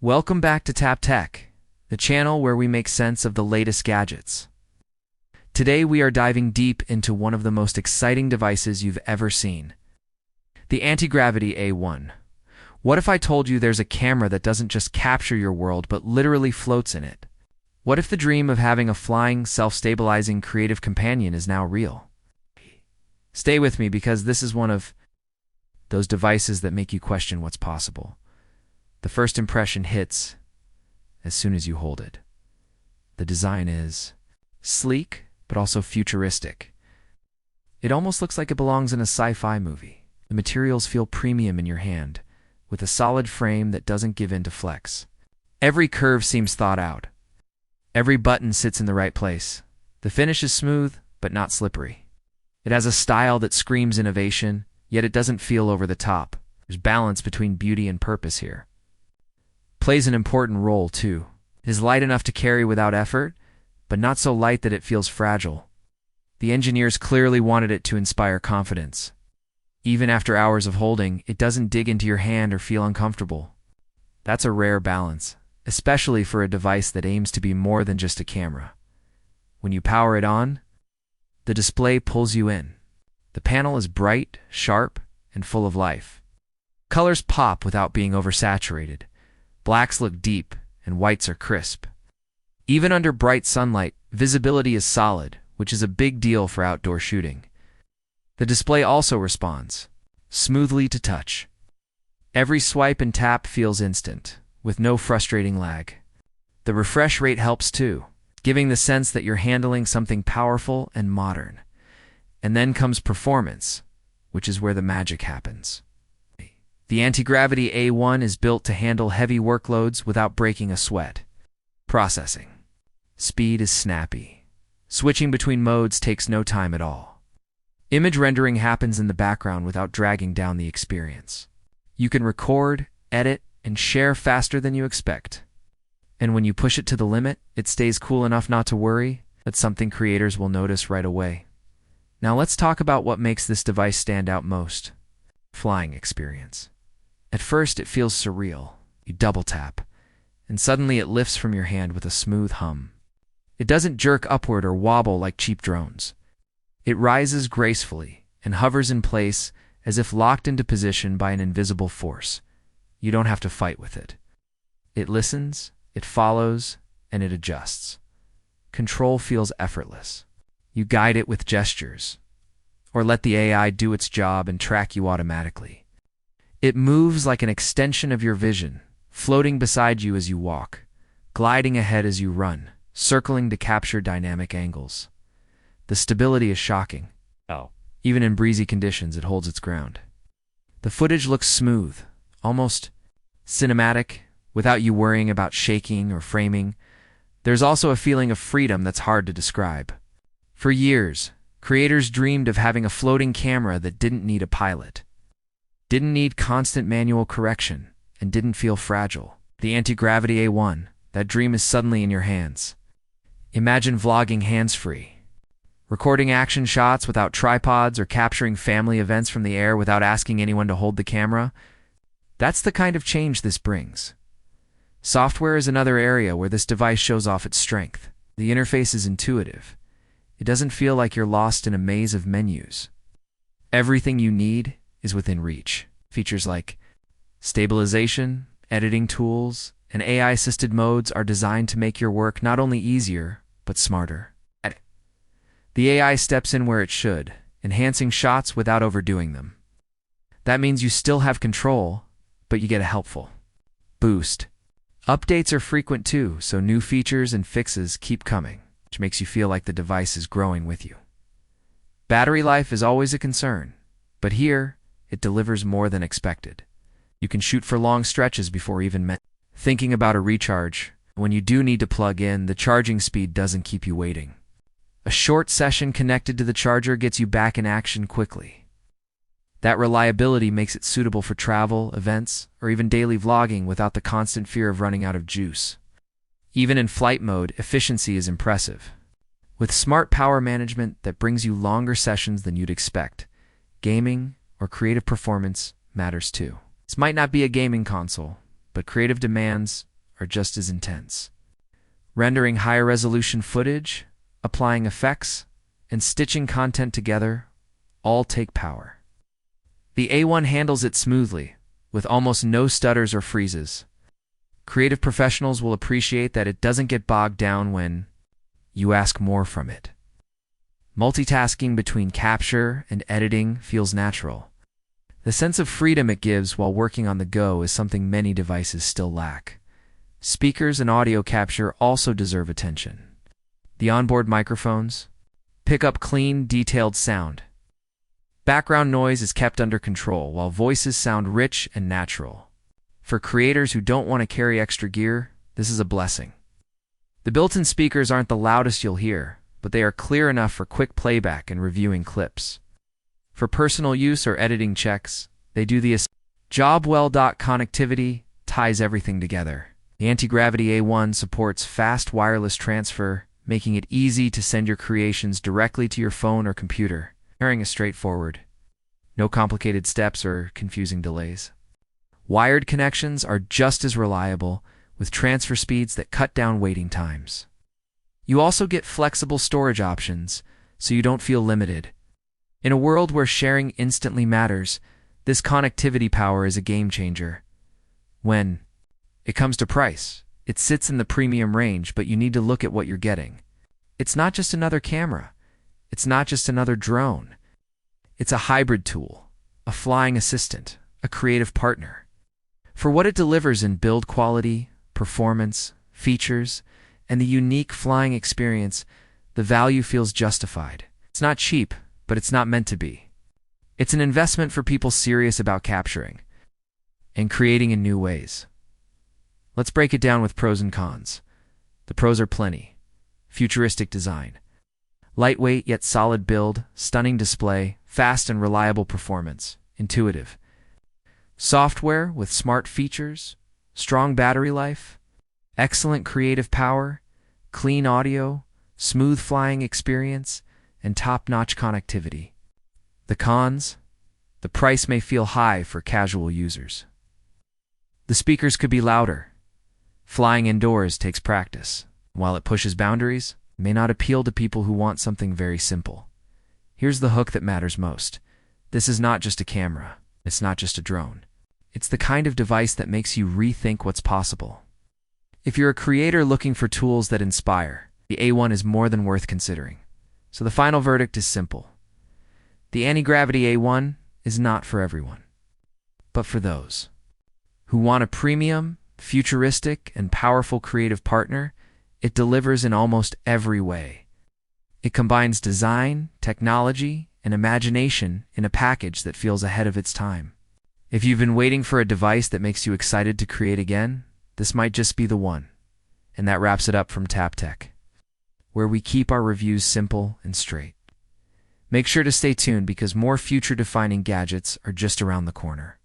Welcome back to Tap Tech, the channel where we make sense of the latest gadgets. Today we are diving deep into one of the most exciting devices you've ever seen, the Antigravity A1. What if I told you there's a camera that doesn't just capture your world but literally floats in it? What if the dream of having a flying, self-stabilizing creative companion is now real? Stay with me because this is one of those devices that make you question what's possible. The first impression hits as soon as you hold it. The design is sleek, but also futuristic. It almost looks like it belongs in a sci-fi movie. The materials feel premium in your hand, with a solid frame that doesn't give in to flex. Every curve seems thought out. Every button sits in the right place. The finish is smooth, but not slippery. It has a style that screams innovation, yet it doesn't feel over the top. There's balance between beauty and purpose here. Plays an important role, too. It is light enough to carry without effort, but not so light that it feels fragile. The engineers clearly wanted it to inspire confidence. Even after hours of holding, it doesn't dig into your hand or feel uncomfortable. That's a rare balance, especially for a device that aims to be more than just a camera. When you power it on, the display pulls you in. The panel is bright, sharp, and full of life. Colors pop without being oversaturated. Blacks look deep, and whites are crisp. Even under bright sunlight, visibility is solid, which is a big deal for outdoor shooting. The display also responds smoothly to touch. Every swipe and tap feels instant, with no frustrating lag. The refresh rate helps too, giving the sense that you're handling something powerful and modern. And then comes performance, which is where the magic happens. The Antigravity A1 is built to handle heavy workloads without breaking a sweat. Processing. Speed is snappy. Switching between modes takes no time at all. Image rendering happens in the background without dragging down the experience. You can record, edit, and share faster than you expect. And when you push it to the limit, it stays cool enough not to worry. That's something creators will notice right away. Now let's talk about what makes this device stand out most. Flying experience. At first, it feels surreal. You double tap, and suddenly it lifts from your hand with a smooth hum. It doesn't jerk upward or wobble like cheap drones. It rises gracefully and hovers in place as if locked into position by an invisible force. You don't have to fight with it. It listens, it follows, and it adjusts. Control feels effortless. You guide it with gestures, or let the AI do its job and track you automatically. It moves like an extension of your vision, floating beside you as you walk, gliding ahead as you run, circling to capture dynamic angles. The stability is shocking. Even in breezy conditions, it holds its ground. The footage looks smooth, almost cinematic, without you worrying about shaking or framing. There's also a feeling of freedom that's hard to describe. For years, creators dreamed of having a floating camera that didn't need a pilot, didn't need constant manual correction, and didn't feel fragile. The Antigravity A1, that dream is suddenly in your hands. Imagine vlogging hands-free, recording action shots without tripods or capturing family events from the air without asking anyone to hold the camera. That's the kind of change this brings. Software is another area where this device shows off its strength. The interface is intuitive. It doesn't feel like you're lost in a maze of menus. Everything you need is within reach. Features like stabilization, editing tools, and AI-assisted modes are designed to make your work not only easier, but smarter. The AI steps in where it should, enhancing shots without overdoing them. That means you still have control, but you get a helpful boost. Updates are frequent too, so new features and fixes keep coming, which makes you feel like the device is growing with you. Battery life is always a concern, but here, it delivers more than expected. You can shoot for long stretches before even thinking about a recharge. When you do need to plug in, the charging speed doesn't keep you waiting. A short session connected to the charger gets you back in action quickly. That reliability makes it suitable for travel, events, or even daily vlogging without the constant fear of running out of juice. Even in flight mode, efficiency is impressive. With smart power management that brings you longer sessions than you'd expect, gaming or creative performance matters too. This might not be a gaming console, but creative demands are just as intense. Rendering higher resolution footage, applying effects, and stitching content together all take power. The A1 handles it smoothly, with almost no stutters or freezes. Creative professionals will appreciate that it doesn't get bogged down when you ask more from it. Multitasking between capture and editing feels natural. The sense of freedom it gives while working on the go is something many devices still lack. Speakers and audio capture also deserve attention. The onboard microphones pick up clean, detailed sound. Background noise is kept under control, while voices sound rich and natural. For creators who don't want to carry extra gear, this is a blessing. The built-in speakers aren't the loudest you'll hear, but they are clear enough for quick playback and reviewing clips. For personal use or editing checks, they do the job well. Connectivity ties everything together. The Antigravity A1 supports fast wireless transfer, making it easy to send your creations directly to your phone or computer. Pairing is straightforward. No complicated steps or confusing delays. Wired connections are just as reliable, with transfer speeds that cut down waiting times. You also get flexible storage options, so you don't feel limited. In a world where sharing instantly matters, this connectivity power is a game changer. When it comes to price, it sits in the premium range, but you need to look at what you're getting. It's not just another camera. It's not just another drone. It's a hybrid tool, a flying assistant, a creative partner. For what it delivers in build quality, performance, features, and the unique flying experience, the value feels justified. It's not cheap, but it's not meant to be. It's an investment for people serious about capturing and creating in new ways. Let's break it down with pros and cons. The pros are plenty. Futuristic design. Lightweight yet solid build, stunning display, fast and reliable performance, intuitive. Software with smart features, strong battery life, excellent creative power, clean audio, smooth flying experience, and top-notch connectivity. The cons? The price may feel high for casual users. The speakers could be louder. Flying indoors takes practice. While it pushes boundaries, it may not appeal to people who want something very simple. Here's the hook that matters most. This is not just a camera. It's not just a drone. It's the kind of device that makes you rethink what's possible. If you're a creator looking for tools that inspire, the A1 is more than worth considering. So the final verdict is simple. The Antigravity A1 is not for everyone, but for those who want a premium, futuristic, and powerful creative partner. It delivers in almost every way. It combines design, technology, and imagination in a package that feels ahead of its time. If you've been waiting for a device that makes you excited to create again, this might just be the one. And that wraps it up from Tap Tech, where we keep our reviews simple and straight. Make sure to stay tuned because more future-defining gadgets are just around the corner.